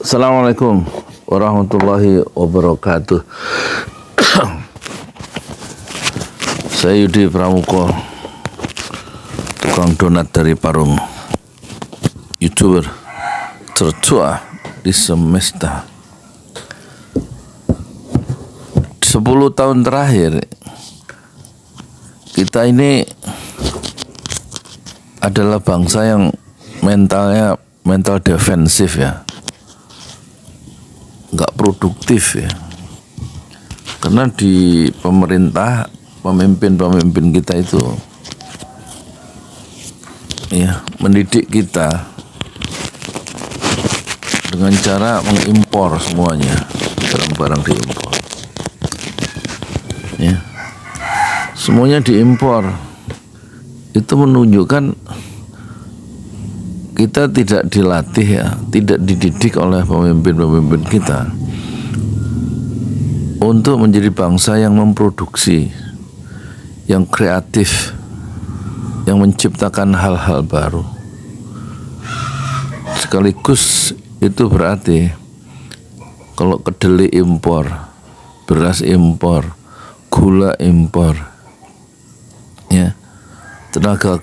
Assalamualaikum warahmatullahi wabarakatuh. Saya Yudi Pramuko, tukang donat dari Parung, YouTuber tertua di semesta. 10 tahun terakhir kita ini adalah bangsa yang mental defensif ya, nggak produktif ya, karena di pemerintah pemimpin kita itu ya mendidik kita dengan cara mengimpor semuanya, barang-barang diimpor ya, semuanya diimpor. Itu menunjukkan kita tidak dilatih ya, tidak dididik oleh pemimpin-pemimpin kita untuk menjadi bangsa yang memproduksi, yang kreatif, yang menciptakan hal-hal baru. Sekaligus itu berarti kalau kedelai impor, beras impor, gula impor, ya, tenaga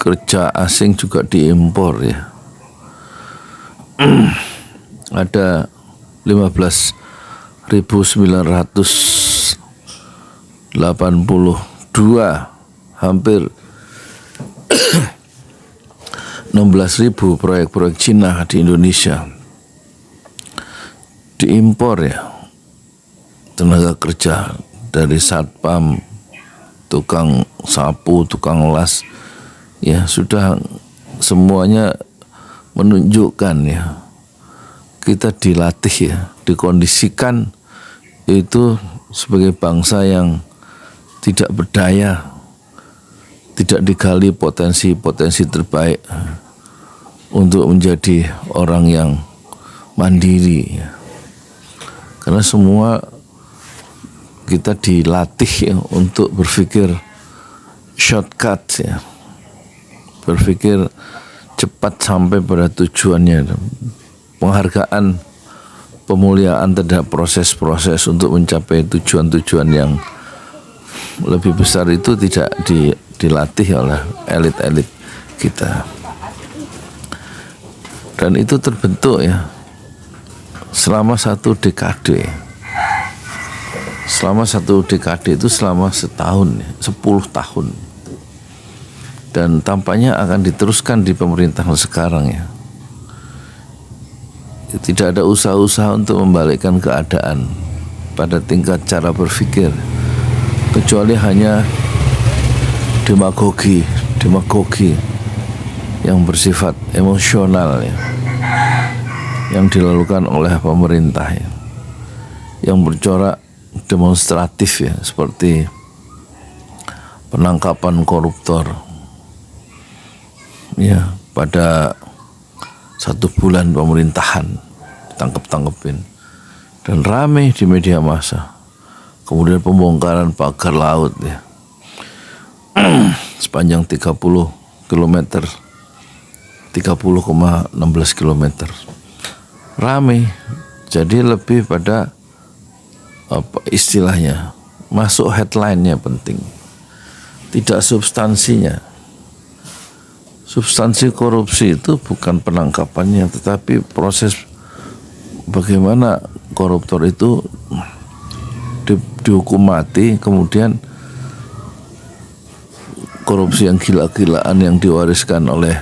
kerja asing juga diimpor ya. Ada 15.982, hampir 16.000 proyek-proyek Cina di Indonesia diimpor ya, tenaga kerja dari satpam, tukang sapu, tukang las ya, sudah semuanya menunjukkan ya, kita dilatih ya, dikondisikan itu sebagai bangsa yang tidak berdaya, tidak digali potensi-potensi terbaik untuk menjadi orang yang mandiri ya. Karena semua kita dilatih ya, untuk berpikir shortcut ya, berpikir cepat sampai pada tujuannya. Penghargaan, pemuliaan terhadap proses-proses untuk mencapai tujuan-tujuan yang lebih besar itu tidak dilatih oleh elit-elit kita. Dan itu terbentuk ya selama 1 dekade. Selama 1 dekade itu selama setahun ya, 10 tahun. Dan tampaknya akan diteruskan di pemerintahan sekarang ya. Tidak ada usaha-usaha untuk membalikkan keadaan pada tingkat cara berpikir, kecuali hanya demagogi yang bersifat emosional ya, yang dilakukan oleh pemerintah ya, yang bercorak demonstratif ya, seperti penangkapan koruptor ya, pada 1 bulan pemerintahan ditangkep-tangkepin dan ramai di media massa. Kemudian pembongkaran pagar laut ya, sepanjang 30 km, 30,16 km, ramai. Jadi lebih pada apa istilahnya, masuk headline-nya penting, tidak substansinya. Substansi korupsi itu bukan penangkapannya, tetapi proses bagaimana koruptor itu dihukum mati, kemudian korupsi yang gila-gilaan yang diwariskan oleh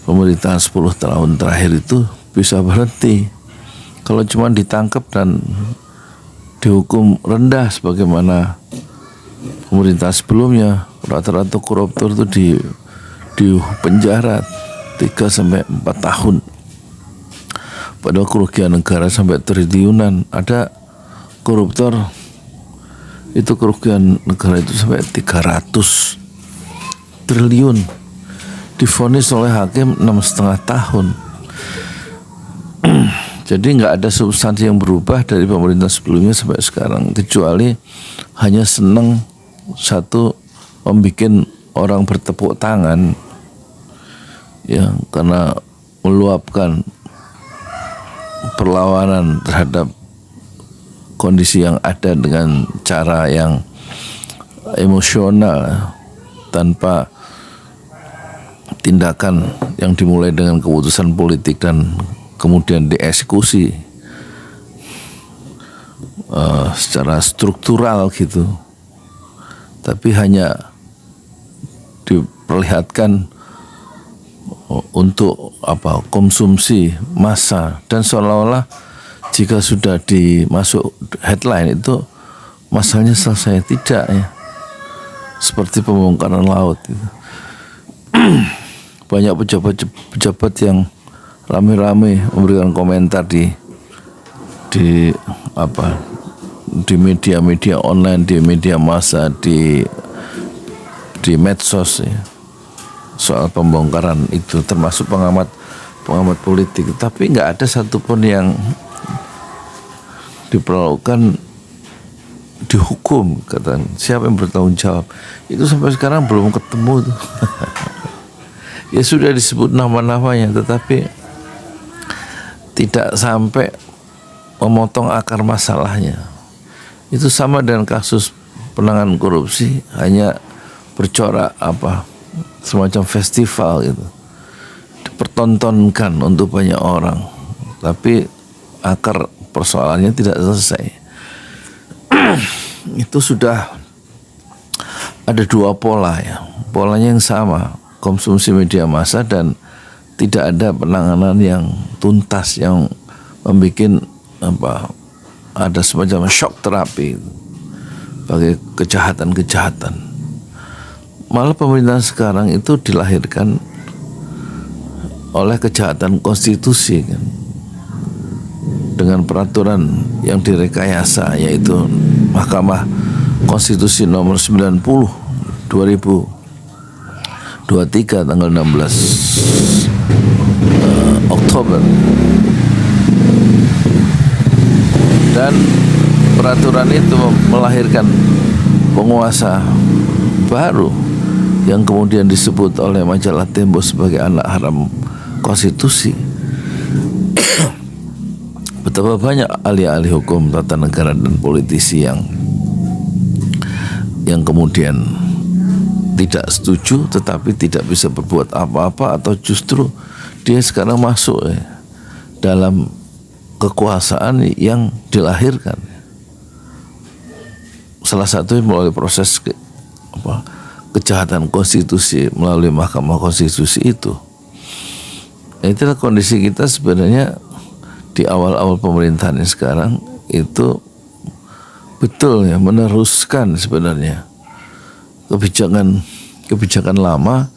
pemerintahan 10 tahun terakhir itu bisa berhenti. Kalau cuma ditangkap dan dihukum rendah sebagaimana pemerintah sebelumnya, rata-rata koruptor itu di penjara 3-4 tahun. Padahal kerugian negara sampai triliunan. Ada koruptor itu kerugian negara itu sampai 300 triliun. Divonis oleh hakim 6,5 tahun. Jadi nggak ada substansi yang berubah dari pemerintah sebelumnya sampai sekarang, kecuali hanya senang satu membuat orang bertepuk tangan ya, karena meluapkan perlawanan terhadap kondisi yang ada dengan cara yang emosional tanpa tindakan yang dimulai dengan keputusan politik dan kemudian dieksekusi secara struktural gitu, tapi hanya diperlihatkan untuk konsumsi massa, dan seolah-olah jika sudah dimasuk headline itu masalahnya selesai. Tidak ya, seperti pembongkaran laut gitu. Banyak pejabat yang rame-rame memberikan komentar di media-media online, di media massa, di medsos ya, soal pembongkaran itu, termasuk pengamat politik, tapi nggak ada satupun yang diperlakukan, dihukum, kata siapa yang bertanggung jawab. Itu sampai sekarang belum ketemu tuh. Ya sudah disebut nama-namanya, tetapi tidak sampai memotong akar masalahnya. Itu sama dengan kasus penanganan korupsi, hanya bercorak semacam festival gitu, dipertontonkan untuk banyak orang, tapi akar persoalannya tidak selesai. Itu sudah ada dua pola ya, polanya yang sama, konsumsi media massa dan tidak ada penanganan yang tuntas yang membuat ada semacam shock terapi bagi kejahatan-kejahatan. Malah pemerintahan sekarang itu dilahirkan oleh kejahatan konstitusi kan, dengan peraturan yang direkayasa, yaitu Mahkamah Konstitusi nomor 90 2023 tanggal 16 Oktober, dan peraturan itu melahirkan penguasa baru yang kemudian disebut oleh majalah Tempo sebagai anak haram konstitusi. Betapa banyak ahli-ahli hukum tata negara dan politisi yang kemudian tidak setuju, tetapi tidak bisa berbuat apa-apa, atau justru dia sekarang masuk dalam kekuasaan yang dilahirkan. Salah satunya melalui proses kejahatan konstitusi melalui Mahkamah Konstitusi itu. Itulah kondisi kita sebenarnya di awal-awal pemerintahan yang sekarang itu, betul ya, meneruskan sebenarnya kebijakan lama,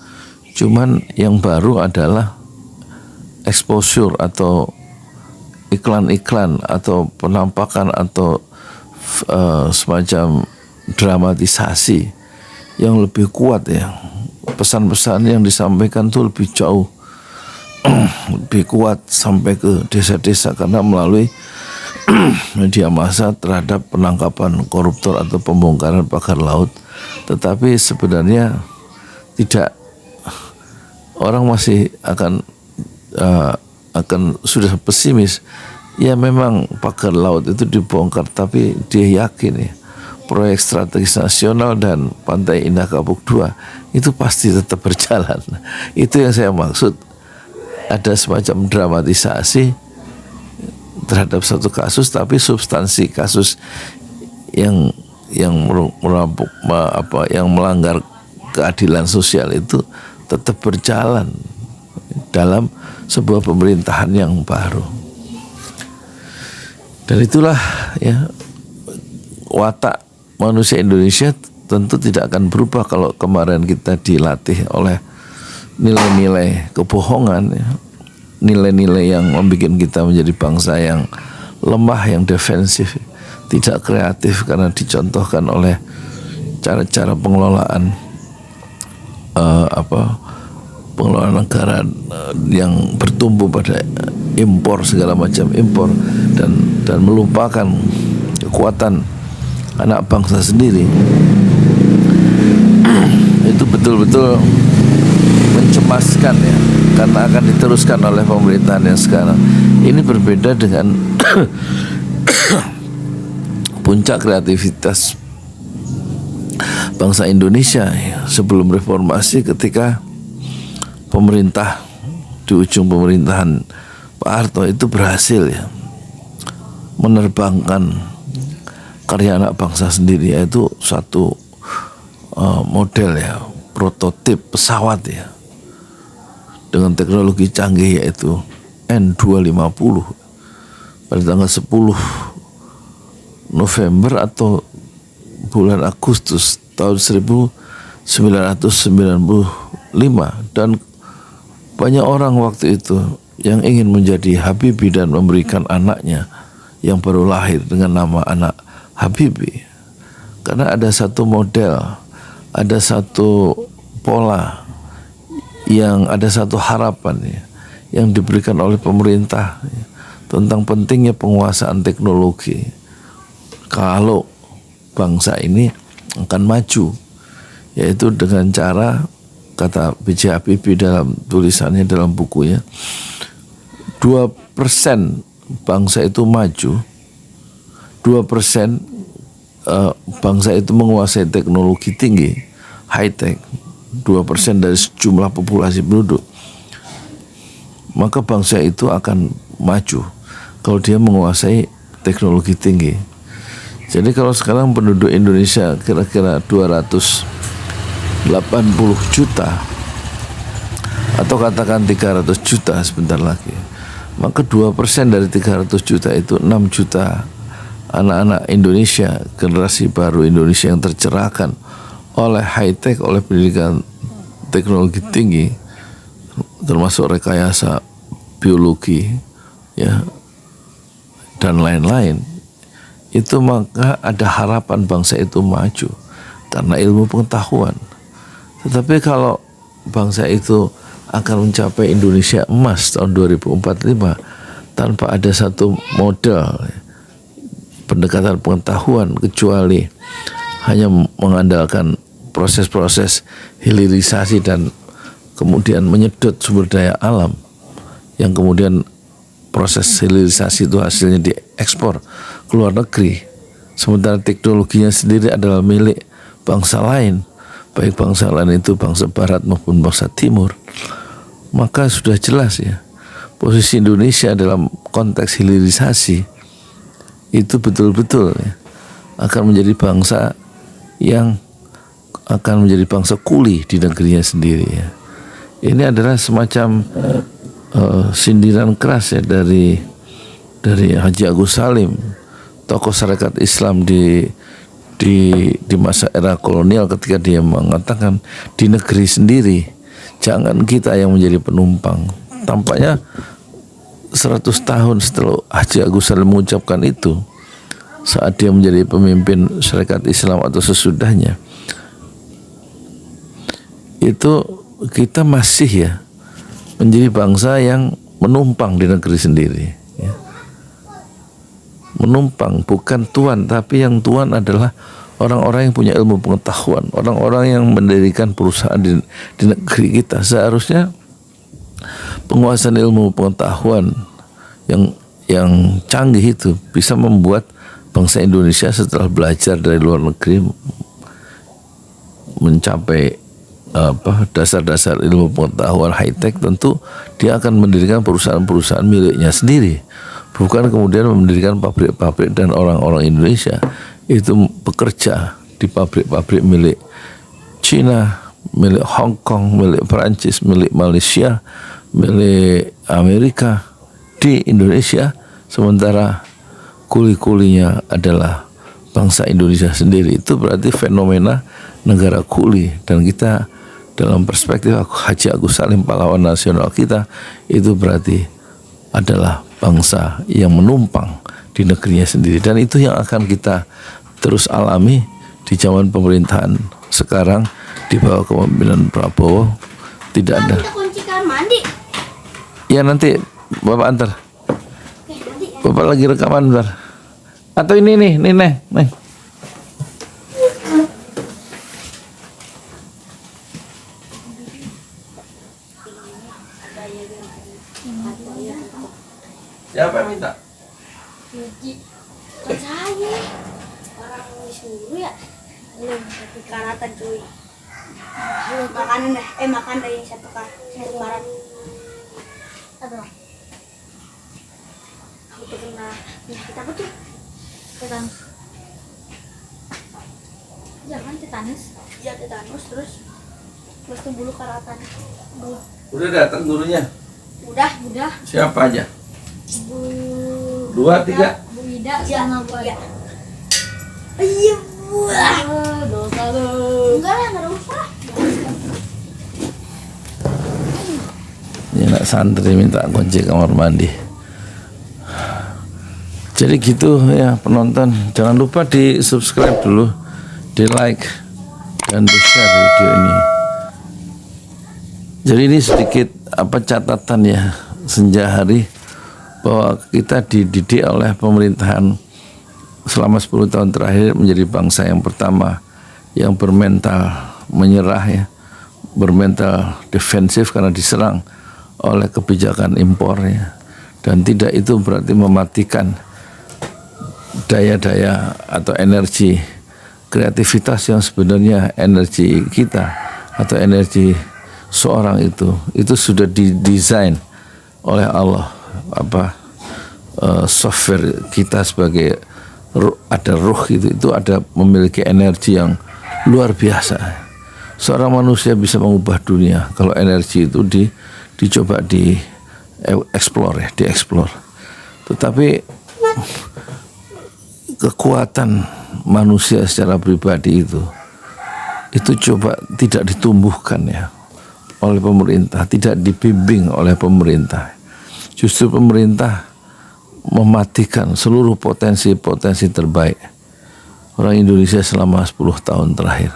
cuman yang baru adalah exposure atau iklan-iklan atau penampakan atau semacam dramatisasi yang lebih kuat ya. Pesan-pesan yang disampaikan tuh lebih jauh, lebih kuat sampai ke desa-desa karena melalui media massa terhadap penangkapan koruptor atau pembongkaran pagar laut. Tetapi sebenarnya tidak, orang masih akan sudah pesimis. Ya memang pagar laut itu dibongkar, tapi dia yakin ya proyek strategis nasional dan Pantai Indah Kapuk 2 itu pasti tetap berjalan. Itu yang saya maksud, ada semacam dramatisasi terhadap satu kasus, tapi substansi kasus yang melanggar keadilan sosial itu tetap berjalan dalam sebuah pemerintahan yang baru. Dan itulah ya, watak manusia Indonesia tentu tidak akan berubah kalau kemarin kita dilatih oleh nilai-nilai kebohongan ya, nilai-nilai yang membuat kita menjadi bangsa yang lemah, yang defensif, tidak kreatif karena dicontohkan oleh cara-cara pengelolaan pengelolaan negara yang bertumbuh pada impor, segala macam impor, dan melupakan kekuatan anak bangsa sendiri. Itu betul-betul mencemaskan ya. karena akan diteruskan oleh pemerintahan yang sekarang. Ini berbeda dengan puncak kreativitas bangsa Indonesia sebelum reformasi, ketika pemerintah di ujung pemerintahan Pak Harto itu berhasil menerbangkan karya anak bangsa sendiri, yaitu satu model prototip pesawat dengan teknologi canggih, yaitu N250 pada tanggal 10 November atau bulan Agustus tahun 1995, dan banyak orang waktu itu yang ingin menjadi Habibie dan memberikan anaknya yang baru lahir dengan nama anak Habibie, karena ada satu model, ada satu pola, yang ada satu harapan yang diberikan oleh pemerintah tentang pentingnya penguasaan teknologi kalau bangsa ini akan maju, yaitu dengan cara, kata B.J. Habibie dalam tulisannya dalam bukunya, 2% bangsa itu maju, 2% bangsa itu menguasai teknologi tinggi, high tech, 2% dari jumlah populasi penduduk, maka bangsa itu akan maju kalau dia menguasai teknologi tinggi. Jadi kalau sekarang penduduk Indonesia kira-kira 280 juta atau katakan 300 juta sebentar lagi, maka 2% dari 300 juta itu 6 juta anak-anak Indonesia, generasi baru Indonesia yang tercerahkan oleh high tech, oleh pendidikan teknologi tinggi, termasuk rekayasa biologi dan lain-lain. Itu maka ada harapan bangsa itu maju karena ilmu pengetahuan. Tetapi kalau bangsa itu akan mencapai Indonesia emas tahun 2045 tanpa ada satu model pendekatan pengetahuan, kecuali hanya mengandalkan proses-proses hilirisasi dan kemudian menyedot sumber daya alam, yang kemudian proses hilirisasi itu hasilnya diekspor ke luar negeri, sementara teknologinya sendiri adalah milik bangsa lain, baik bangsa lain itu bangsa barat maupun bangsa timur, maka sudah jelas posisi Indonesia dalam konteks hilirisasi itu betul-betul akan menjadi bangsa yang akan menjadi bangsa kuli di negerinya sendiri. Ini adalah semacam sindiran keras dari Haji Agus Salim, tokoh Sarekat Islam di masa era kolonial, ketika dia mengatakan di negeri sendiri jangan kita yang menjadi penumpang. Tampaknya 100 tahun setelah Haji Agus Salim mengucapkan itu, saat dia menjadi pemimpin Sarekat Islam atau sesudahnya, itu kita masih menjadi bangsa yang menumpang di negeri sendiri. Menumpang, bukan tuan, tapi yang tuan adalah orang-orang yang punya ilmu pengetahuan, orang-orang yang mendirikan perusahaan di negeri kita. Seharusnya penguasaan ilmu pengetahuan yang canggih itu bisa membuat bangsa Indonesia setelah belajar dari luar negeri mencapai dasar-dasar ilmu pengetahuan high tech, tentu dia akan mendirikan perusahaan-perusahaan miliknya sendiri, bukan kemudian mendirikan pabrik-pabrik dan orang-orang Indonesia itu bekerja di pabrik-pabrik milik Cina, milik Hong Kong, milik Perancis, milik Malaysia, milik Amerika di Indonesia, sementara kuli-kulinya adalah bangsa Indonesia sendiri. Itu berarti fenomena negara kuli, dan kita dalam perspektif Haji Agus Salim, pahlawan nasional kita, itu berarti adalah bangsa yang menumpang di negerinya sendiri, dan itu yang akan kita terus alami di zaman pemerintahan sekarang di bawah kepemimpinan Prabowo. Tidak ada. Ya nanti Bapak antar. Bapak lagi rekaman bentar. Atau ini nih, Neng. Siapa yang minta? Gigi. Bukan saya. Orang disuruh ya. Belum tapi karatan cuy. Makanan dah. Makan dari satu karat. Apa? Aku tuh kena penyakit apa tuh? Tetanus. Jangan tetanus. Iya tetanus terus tuh bulu karatan. Udah datang gurunya? Udah. Siapa aja? Bu 2, 3. Bu Ida sama Bu Aya. Iya Bu. Dosa lu. Enggak lah, enggak usah. Ya nak santri minta kunci kamar mandi. Jadi gitu ya penonton, jangan lupa di subscribe dulu, di like dan di share video ini. Jadi ini sedikit catatan ya senja hari bahwa kita dididik oleh pemerintahan selama 10 tahun terakhir menjadi bangsa yang pertama yang bermental menyerah ya, bermental defensif karena diserang oleh kebijakan impor ya. Dan tidak itu berarti mematikan daya-daya atau energi kreativitas yang sebenarnya energi kita atau energi seorang itu sudah didesain oleh Allah software kita sebagai ada ruh itu ada memiliki energi yang luar biasa. Seorang manusia bisa mengubah dunia kalau energi itu dicoba dieksplor. Tetapi kekuatan manusia secara pribadi itu coba tidak ditumbuhkan ya oleh pemerintah, tidak dibimbing oleh pemerintah. Justru pemerintah mematikan seluruh potensi-potensi terbaik orang Indonesia selama 10 tahun terakhir.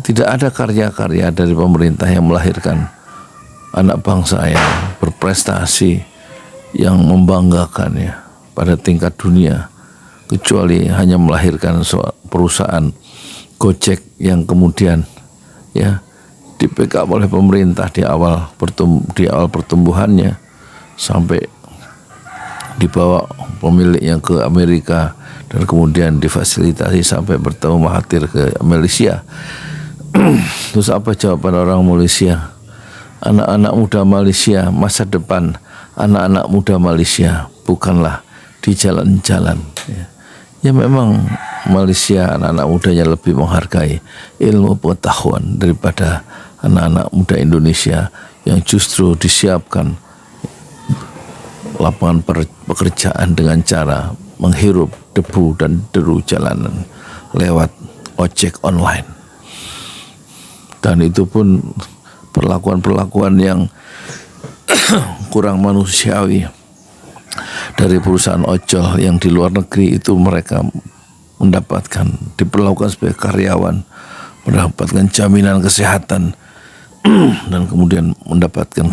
Tidak ada karya-karya dari pemerintah yang melahirkan anak bangsa yang berprestasi, yang membanggakan ya pada tingkat dunia, kecuali hanya melahirkan perusahaan Gojek yang kemudian ya di-backup oleh pemerintah di awal pertumbuhannya sampai dibawa pemiliknya ke Amerika dan kemudian difasilitasi sampai bertemu Mahathir ke Malaysia. Terus apa jawaban orang Malaysia? Anak-anak muda Malaysia, masa depan anak-anak muda Malaysia bukanlah di jalan-jalan ya memang Malaysia anak-anak mudanya lebih menghargai ilmu pengetahuan daripada anak-anak muda Indonesia yang justru disiapkan lapangan pekerjaan dengan cara menghirup debu dan deru jalanan lewat ojek online. Dan itu pun perlakuan-perlakuan yang kurang manusiawi dari perusahaan ojol yang di luar negeri itu mereka diperlakukan sebagai karyawan, mendapatkan jaminan kesehatan dan kemudian mendapatkan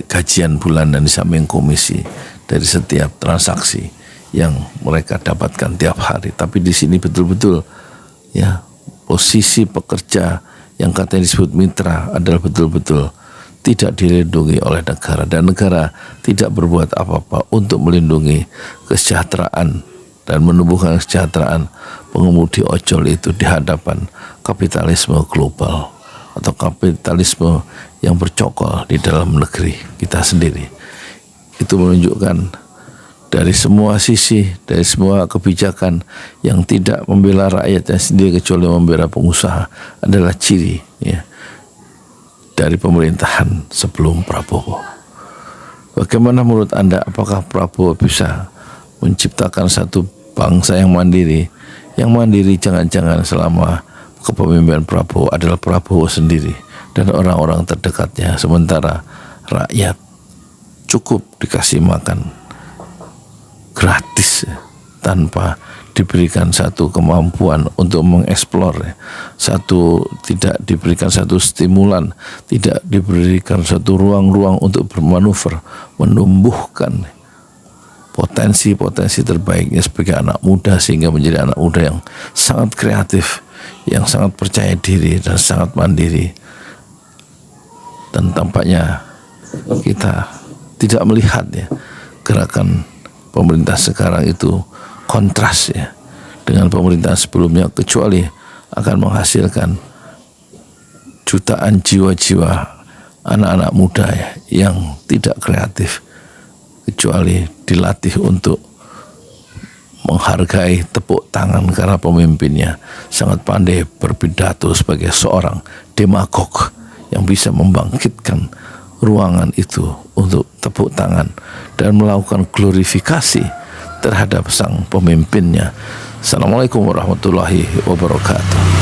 gajian bulanan di samping komisi dari setiap transaksi yang mereka dapatkan tiap hari. Tapi di sini betul-betul ya posisi pekerja yang katanya disebut mitra adalah betul-betul tidak dilindungi oleh negara, dan negara tidak berbuat apa-apa untuk melindungi kesejahteraan dan menumbuhkan kesejahteraan pengemudi ojol itu di hadapan kapitalisme global atau kapitalisme yang bercokol di dalam negeri kita sendiri. Itu menunjukkan dari semua sisi, dari semua kebijakan yang tidak membela rakyatnya sendiri kecuali membela pengusaha adalah ciri ya dari pemerintahan sebelum Prabowo. Bagaimana menurut Anda, apakah Prabowo bisa menciptakan satu bangsa yang mandiri? Yang mandiri jangan-jangan selama kepemimpinan Prabowo adalah Prabowo sendiri dan orang-orang terdekatnya, sementara rakyat cukup dikasih makan gratis tanpa diberikan satu kemampuan untuk mengeksplor, tidak diberikan satu stimulan, tidak diberikan satu ruang-ruang untuk bermanuver, menumbuhkan potensi-potensi terbaiknya sebagai anak muda sehingga menjadi anak muda yang sangat kreatif, yang sangat percaya diri dan sangat mandiri. Dan tampaknya kita tidak melihat ya gerakan pemerintah sekarang itu kontras ya dengan pemerintah sebelumnya, kecuali akan menghasilkan jutaan jiwa-jiwa anak-anak muda ya, yang tidak kreatif, kecuali dilatih untuk menghargai tepuk tangan karena pemimpinnya sangat pandai berpidato sebagai seorang demagog yang bisa membangkitkan ruangan itu untuk tepuk tangan dan melakukan glorifikasi terhadap sang pemimpinnya. Assalamualaikum warahmatullahi wabarakatuh.